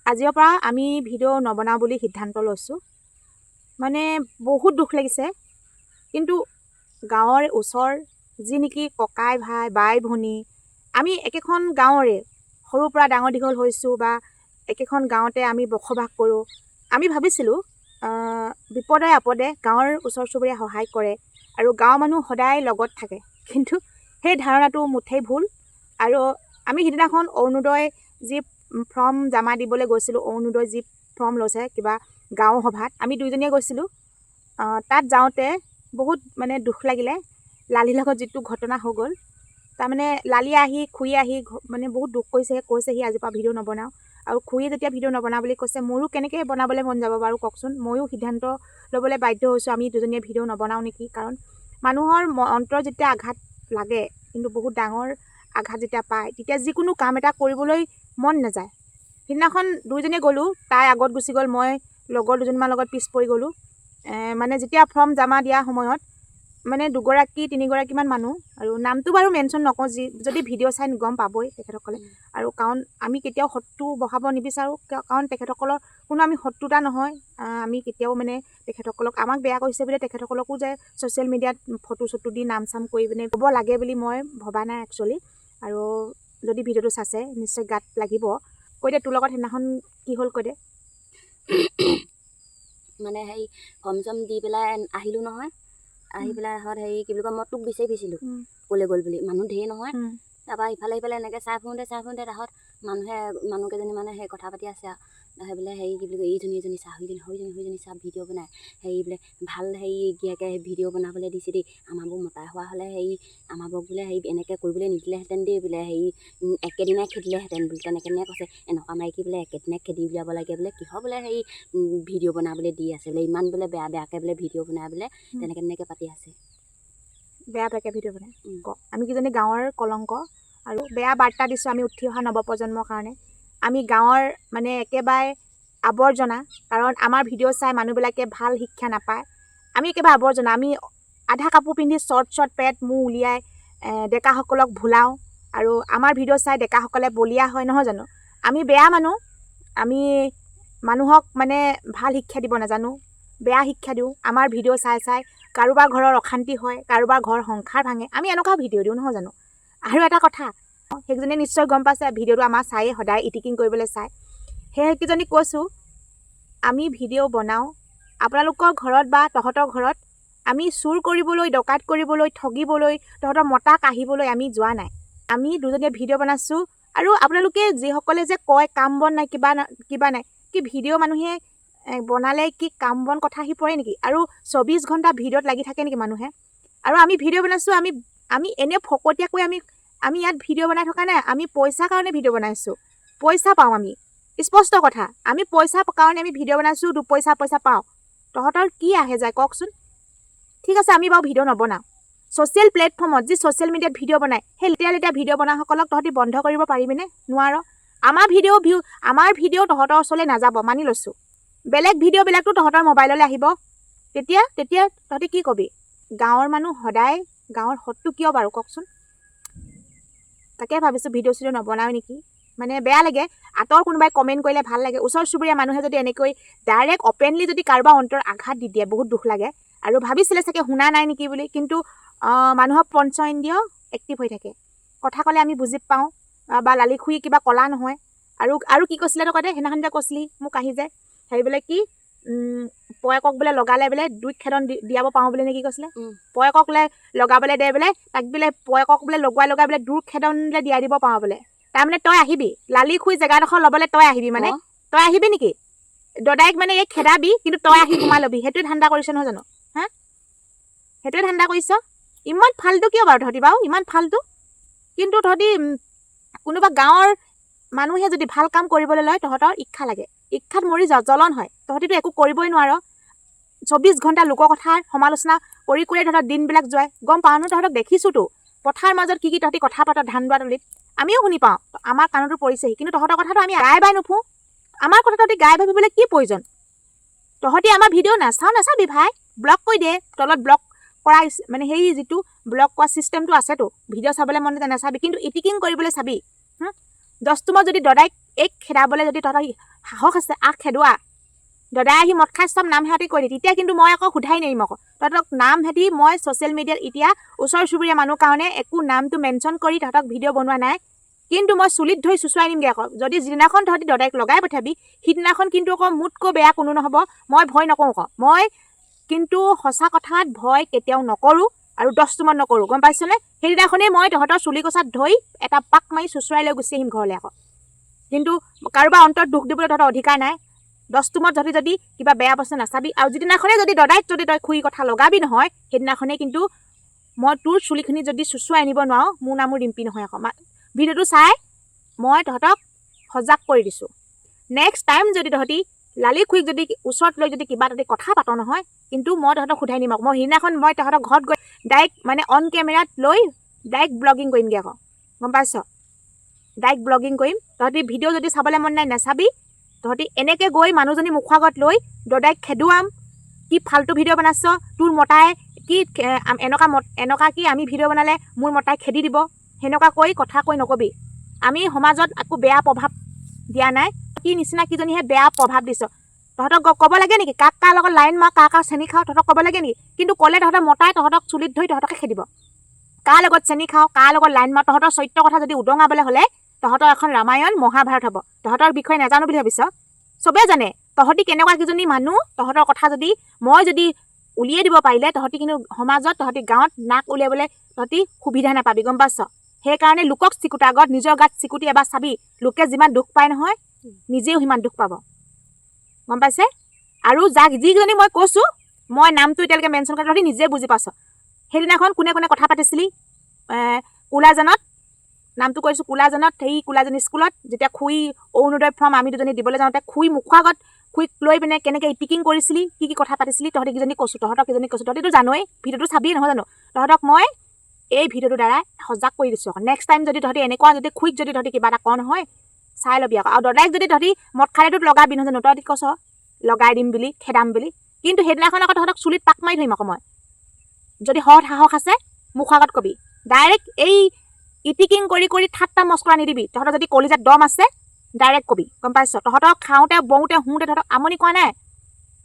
আজিৰ পৰা আমি ভিডিঅ' নবনাওঁ বুলি সিদ্ধান্ত লৈছোঁ। মানে বহুত দুখ লাগিছে, কিন্তু গাঁৱৰ ওচৰ যি নেকি ককাই ভাই বাই ভনী, আমি একেখন গাঁৱৰে সৰুৰ পৰা ডাঙৰ দীঘল হৈছোঁ বা একেখন গাঁৱতে আমি বসবাস কৰোঁ। আমি ভাবিছিলোঁ বিপদে আপদে গাঁৱৰ ওচৰ চুবুৰীয়া সহায় কৰে আৰু গাঁৱৰ মানুহ সদায় লগত থাকে, কিন্তু সেই ধাৰণাটো মুঠেই ভুল। আৰু আমি সিদিনাখন অৰুণোদয় যি ফৰ্ম জমা দিবলৈ গৈছিলোঁ, অৰুণোদয় যি ফৰ্ম লৈছে কিবা গাঁও সভাত, আমি দুইজনীয়ে গৈছিলোঁ। তাত যাওঁতে বহুত মানে দুখ লাগিলে। লালিৰ লগত যিটো ঘটনা হৈ গ'ল, তাৰমানে লালি আহি খুৰী আহি মানে বহুত দুখ কৈছেহি আজিৰ পৰা ভিডিঅ' নবনাওঁ। আৰু খুৰীয়ে যেতিয়া ভিডিঅ' নবনাওঁ বুলি কৈছে, মোৰো কেনেকৈ বনাবলৈ মন যাব বাৰু কওকচোন। ময়ো সিদ্ধান্ত ল'বলৈ বাধ্য হৈছোঁ আমি দুজনীয়ে ভিডিঅ' নবনাওঁ নেকি। কাৰণ মানুহৰ অন্তৰ যেতিয়া আঘাত লাগে, কিন্তু বহুত ডাঙৰ আঘাত যেতিয়া পায়, তেতিয়া যিকোনো কাম এটা কৰিবলৈ মন নাযায়। সিদিনাখন দুইজনীয়ে গ'লোঁ, তাই আগত গুচি গ'ল, মই লগৰ দুজনীমানৰ লগত পিছ পৰি গ'লোঁ। মানে যেতিয়া ফৰ্ম জমা দিয়া সময়ত মানে 2-3গৰাকীমান মানুহ, আৰু নামটো বাৰু মেনশ্যন নকওঁ, যদি ভিডিঅ' চাই গম পাবই তেখেতসকলে। আৰু কাৰণ আমি কেতিয়াও শত্ৰু বঢ়াব নিবিচাৰোঁ, কাৰণ তেখেতসকলৰ কোনো আমি শত্ৰুতা নহয়। আমি কেতিয়াও মানে তেখেতসকলক আমাক বেয়া কৰিছে বুলি তেখেতসকলকো যে ছ'চিয়েল মিডিয়াত ফটো চটো দি নাম চাম কৰি পিনে ক'ব লাগে বুলি মই ভবা নাই একচুৱেলি। আৰু যদি ভিডিঅ'টো চাইছে নিশ্চয় গাত লাগিব। কৈ দে তোৰ লগত সেইদিনাখন কি হ'ল, কৈ দে। মানে হেৰি ফৰ্ম চম দি পেলাই আহিলোঁ নহয়, আহি পেলাই হেৰি কি বুলি কয়, মই তোক বিচাৰি ফুৰিছিলোঁ ক'লৈ গ'ল বুলি। মানুহ ধেৰ নহয়, তাৰপৰা ইফালে সিফালে এনেকৈ চাই ফুৰোঁতে তাহাঁত মানুহকেইজনী মানে সেই কথা পাতি আছে আৰু বোলে হেৰি কি বুলি কয়, ইজনী চাহ সৈজনী চাহ ভিডিঅ' বনাই হেৰি বোলে ভাল হেৰি গিয়াকৈ ভিডিঅ' বনাবলৈ দিছে দেই। আমাৰবোৰ মতা হোৱা হ'লে হেৰি আমাৰবোৰক বোলে হেৰি এনেকৈ কৰিবলৈ নিদিলেহেঁতেন দেই, বোলে হেৰি একেদিনাই খেদিলেহেঁতেন বুলি তেনেকৈ কৈছে। এনেকুৱা মাইকী বোলে একেদিনাই খেদি উলিয়াব লাগে বোলে, কিহৰ বোলে হেৰি ভিডিঅ' বনাবলৈ দি আছে বোলে, ইমান বোলে বেয়াকৈ বোলে ভিডিঅ' বনাই বোলে, তেনেকৈ পাতি আছে। বেয়াকৈ ভিডিঅ' বনাই আমি কিজনী গাঁৱৰ কলংক, আৰু বেয়া বাৰ্তা দিছোঁ আমি উঠি অহা নৱপ্ৰজন্মৰ কাৰণে। আমি গাঁৱৰ মানে একেবাৰে আৱৰ্জনা, কাৰণ আমাৰ ভিডিঅ' চাই মানুহবিলাকে ভাল শিক্ষা নাপায়। আমি একেবাৰে আৱৰ্জনা। আমি আধা কাপোৰ পিন্ধি শ্বৰ্ট পেণ্ট মূৰ উলিয়াই ডেকাসকলক ভুলাওঁ, আৰু আমাৰ ভিডিঅ' চাই ডেকাসকলে বলিয়া হয়, নহয় জানো। আমি বেয়া মানুহ, আমি মানুহক মানে ভাল শিক্ষা দিব নাজানো, বেয়া শিক্ষা দিওঁ। আমাৰ ভিডিঅ' চাই কাৰোবাৰ ঘৰৰ অশান্তি হয়, কাৰোবাৰ ঘৰ সংসাৰ ভাঙে, আমি এনেকুৱা ভিডিঅ' দিওঁ, নহয় জানো। আৰু এটা কথা, সেইকেইজনীয়ে নিশ্চয় গম পাইছে ভিডিঅ'টো আমাৰ চায়ে সদায় ইটিকিং কৰিবলৈ চায়। সেইকেইজনীক কৈছোঁ, আমি ভিডিঅ' বনাওঁ আপোনালোকৰ ঘৰত বা তহঁতৰ ঘৰত আমি চুৰ কৰিবলৈ, ডকাইত কৰিবলৈ, ঠগিবলৈ, তহঁতৰ মতা কাঢ়িবলৈ আমি যোৱা নাই। আমি দুজনীয়ে ভিডিঅ' বনাইছোঁ। আৰু আপোনালোকে যিসকলে যে কয় কাম বন নাই, কিবা নাই, কি ভিডিঅ' মানুহে বনালে কি কাম বন কথা আহি পৰে নেকি? আৰু 24 ঘণ্টা ভিডিঅ'ত লাগি থাকে নেকি মানুহে? আৰু আমি ভিডিঅ' বনাইছোঁ, আমি এনেই ফকতীয়াকৈ আমি ইয়াত ভিডিঅ' বনাই থকা নাই। আমি পইচাৰ কাৰণে ভিডিঅ' বনাইছোঁ, পইচা পাওঁ আমি। স্পষ্ট কথা, আমি পইচাৰ কাৰণে আমি ভিডিঅ' বনাইছোঁ, পইচা পাওঁ। তহঁতৰ কি আহে যায় কওকচোন। ঠিক আছে, আমি বাৰু ভিডিঅ' নবনাওঁ। ছ'চিয়েল প্লেটফৰ্মত যি ছ'চিয়েল মিডিয়াত ভিডিঅ' বনায়, সেই লেতেৰা ভিডিঅ' বনাসকলক তহঁতি বন্ধ কৰিব পাৰিবিনে? নোৱাৰ। আমাৰ ভিডিঅ' তহঁতৰ ওচৰলৈ নাযাব, মানি লৈছোঁ। বেলেগ ভিডিঅ'বিলাকতো তহঁতৰ মোবাইললৈ আহিব। তেতিয়া তহঁতি কি কবি? গাঁৱৰ মানুহ সদায় গাঁৱৰ শত্ৰু কিয় বাৰু কওকচোন। তাকে ভাবিছোঁ ভিডিঅ' চিডিঅ' নবনাওঁ নেকি। মানে বেয়া লাগে, আঁতৰ কোনোবাই কমেণ্ট কৰিলে ভাল লাগে। ওচৰ চুবুৰীয়া মানুহে যদি এনেকৈ ডাইৰেক্ট অপেনলি যদি কাৰোবাৰ অন্তৰ আঘাত দি দিয়ে, বহুত দুখ লাগে। আৰু ভাবিছিলে চাগে শুনা নাই নেকি বুলি, কিন্তু মানুহৰ পঞ্চইন্দ্ৰিয় এক্টিভ হৈ থাকে। কথা ক'লে আমি বুজি পাওঁ, বা লালি খুৰী কিবা ক'লা নহয়। আৰু কি কৈছিলে তই কয়, সেইদিনাখন যে কৈছিলি মোক আহি যায় হেৰি বোলে কি পয়েকক বোলে লগালে বোলে দুইত খেদন দিয়াব পাৰোঁ বোলে নে কি কৈছিলে। পয়েকক বোলে লগাবলৈ দে বোলে, তাক বোলে পয়েকক বোলে লগাই বোলে দুই খেদন বোলে দিয়াই দিব পাৰোঁ বোলে। তাৰমানে তই আহিবি লালি খুৰী জেগাডোখৰ ল'বলৈ, তই আহিবি মানে তই আহিবি নেকি? দদাইক মানে এই খেদাবি, কিন্তু তই আহি সোমাই ল'বি। সেইটোৱে ধান্দা কৰিছ নহয় জানো? হা, সেইটোৱে ধান্দা কৰিছ। ইমান ফাল্টু কিয় বাৰু তহঁতি বাৰু, ইমান ফাল্টু। কিন্তু তহঁতি কোনোবা গাঁৱৰ মানুহে যদি ভাল কাম কৰিবলৈ লয়, তহঁতৰ ইচ্ছা লাগে, ইচ্ছাত মৰি যাওঁ, জ্বলন হয়। তহঁতিতো একো কৰিবই নোৱাৰ। 24 ঘণ্টা লোকৰ কথাৰ সমালোচনা কৰি তহঁতৰ দিনবিলাক যোৱাই। গম পাওঁ নহয়, তহঁতক দেখিছোঁতো পথাৰ মাজত কি তহঁতি কথা পাত ধান দোৱা তলিত, আমিও শুনি পাওঁ, আমাৰ কাণতো পৰিছেহি। কিন্তু তহঁতৰ কথাটো আমি গাই বাই নুফুৰোঁ। আমাৰ কথা তহঁতি গাই ভাবিবলৈ কি প্ৰয়োজন? তহঁতি আমাৰ ভিডিঅ' নাচাবি ভাই, ব্লক কৰি দে। তলত ব্লক কৰা মানে সেই যিটো ব্লক কৰা ছিষ্টেমটো আছেতো, ভিডিঅ' চাবলৈ মন নাযায় নাচাবি, কিন্তু ইটিকিং কৰিবলৈ চাবি। দস্তুমত যদি দদাইক এইক খেদাবলৈ যদি তহঁতৰ সাহস আছে খেদোৱা দদাই আহি মদ খাই চব নাম সিহঁতি কৈ দিয়ে তেতিয়া কিন্তু মই আকৌ সোধাই নেৰিম আকৌ তহঁতক নাম সিহঁতি মই ছ'চিয়েল মিডিয়াত এতিয়া ওচৰ চুবুৰীয়া মানুহ কাৰণে একো নামটো মেনশ্যন কৰি তহঁতক ভিডিঅ' বনোৱা নাই কিন্তু মই চুলিত ধৰি চুচুৱাই নিমগৈ আকৌ যদি যিদিনাখন তহঁতি দদাইক লগাই পঠাবি সিদিনাখন কিন্তু আকৌ মোতকৈ বেয়া কোনো নহ'ব মই ভয় নকৰোঁ আকৌ মই কিন্তু সঁচা কথাত ভয় কেতিয়াও নকৰোঁ আৰু 10 মান নকৰোঁ গম পাইছনে সেইদিনাখনেই মই তহঁতৰ চুলি কচাত ধৰি এটা পাক মাৰি চুচুৱাই লৈ গুচি আহিম ঘৰলৈ আকৌ কিন্তু কাৰোবাৰ অন্তৰত দুখ দিবলৈ তহঁতৰ অধিকাৰ নাই 10 যদি কিবা বেয়া বস্তু নাচাবি আৰু যিদিনাখনে যদি দদাইক যদি তই খুৰী কথা লগাবি নহয় সেইদিনাখনেই কিন্তু মই তোৰ চুলিখিনি যদি চুচুৱাই আনিব নোৱাৰোঁ মোৰ নামো ৰিম্পী নহয় আকৌ ভিডিঅ'টো চাই মই তহঁতক সজাগ কৰি দিছোঁ নেক্সট টাইম যদি তহঁতি লালি খুৰীক যদি ওচৰত লৈ যদি কিবা তহঁতি কথা পাত নহয় কিন্তু মই তহঁতক সোধাই নিম আকৌ মই সেইদিনাখন মই তহঁতক ঘৰত গৈ ডাইৰেক্ট মানে অন কেমেৰাত লৈ ডাইৰেক্ট ব্লগিং কৰিমগৈ আকৌ গম পাইছ ডাইৰেক্ট ব্লগিং কৰিম তহঁতি ভিডিঅ' যদি চাবলৈ মন নাই নাচাবি তহঁতি এনেকৈ গৈ মানুহজনী মুখৰ আগত লৈ দদাইক খেদুৱাম কি ফাল্টু ভিডিঅ' বনাইছ তোৰ মতাই কি এনেকুৱা কি আমি ভিডিঅ' বনালে মোৰ মতাই খেদি দিব সেনেকুৱা কথা কৈ নকবি আমি সমাজত একো বেয়া প্ৰভাৱ দিয়া নাই কি নিচিনা কিজনীহে বেয়া প্ৰভাৱ দিছ তহঁতক ক'ব লাগে নেকি কাক কাৰ লগত লাইন মাৰ কাৰ চেনি খাওঁ তহঁতক ক'ব লাগে নেকি কিন্তু ক'লে তহঁতৰ মতাই তহঁতক চুলিত ধৰি তহঁতকে খেদিব কাৰ লগত চেনি খাওঁ কাৰ লগত লাইন মাৰ তহঁতৰ চৰিত্ৰ কথা যদি উদঙাবলৈ হ'লে তহঁতৰ এখন ৰামায়ণ মহাভাৰত হ'ব তহঁতৰ বিষয়ে নাজানো বুলি ভাবিছ চবেই জানে তহঁতি কেনেকুৱা কিজনী মানুহ তহঁতৰ কথা যদি মই যদি উলিয়াই দিব পাৰিলে তহঁতি কিন্তু সমাজত তহঁতি গাঁৱত নাক উলিয়াবলৈ তহঁতি সুবিধা নাপাবি গম পাইছ সেইকাৰণে লোকক চিকুটা আগত নিজৰ গাত চিকুটি এবাৰ চাবি লোকে যিমান দুখ পায় নহয় নিজেও সিমান দুখ পাব গম পাইছে আৰু যিজনী মই কৈছোঁ মই নামটো এতিয়ালৈকে মেনশ্যন কৰি তহঁতি নিজে বুজি পাইছ সেইদিনাখন কোনে কোনে কথা পাতিছিলি কোলাজানত নামটো কৈছোঁ কোলাজানত সেই কোলাজানী স্কুলত যেতিয়া খুৰী অৰুণোদয় ফৰ্ম আমি দুজনী দিবলৈ যাওঁতে খুৰী মুখৰ আগত খুৰীক লৈ পিনে কেনেকৈ ইপিকিং কৰিছিলি কি কথা পাতিছিলি তহঁতি কেইজনী কৈছোঁ তহঁতক কেইজনী কৈছোঁ তহঁতিতো জানই ভিডিঅ'টো চাবিয়ে নহয় জানো তহঁতক মই এই ভিডিঅ'টোৰ দ্বাৰাই সজাগ কৰি দিছোঁ আকৌ নেক্সট টাইম যদি তহঁতি এনেকুৱা যদি খুৰীক যদি তহঁতি কিবা এটা কওঁ নহয় চাই ল'বি আকৌ আৰু দদাইক যদি তহঁতি মদ খালেতো লগাবি নহয় জানো তহঁতি কৈছ লগাই দিম বুলি খেদাম বুলি কিন্তু সেইদিনাখন আকৌ তহঁতক চুলিত পাক মাৰি ধৰিম আকৌ মই যদি সৎ সাহস আছে মুখৰ আগত কবি ডাইৰেক্ট এই ইপিকিং কৰি ঠাট্টা মস্কৰা নিদিবি তহঁতৰ যদি কলিজাত দম আছে ডাইৰেক্ট কবি গম পাইছ তহঁতক খাওঁতে বওঁতে শুওঁতে তহঁতক আমনি কৰা নাই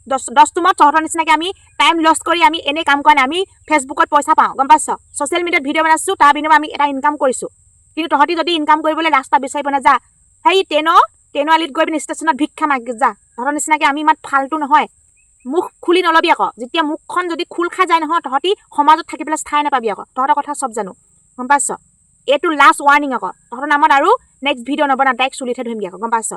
10 তহঁতৰ নিচিনাকৈ আমি টাইম লছ কৰি আমি এনেই কাম কৰা নাই আমি ফেচবুকত পইচা পাওঁ গম পাইছ ছ'চিয়েল মিডিয়াত ভিডিঅ' বনাইছোঁ তাৰ বিনিময়ত আমি এটা ইনকাম কৰিছোঁ কিন্তু তহঁতি যদি ইনকাম কৰিবলৈ ৰাস্তা বিচাৰিব নাযা সেই ট্ৰেইনৰ আলিত গৈ পিনে ষ্টেচনত ভিক্ষা মাগ যা তহঁতৰ নিচিনাকৈ আমি ইমান ফাল্টু নহয় মুখ খুলি নল'বি আকৌ যেতিয়া মুখখন যদি খোল খাই যায় নহয় তহঁতি সমাজত থাকি পেলাই ঠাই নাপাবি আকৌ তহঁতৰ কথা চব জানো গম পাইছ এইটো লাষ্ট ৱাৰ্ণিং আকৌ তহঁতৰ নামত আৰু নেক্সট ভিডিঅ' নবনা ডাইৰেক্ট চুলিতহে ধৰিমগৈ আকৌ গম পাইছ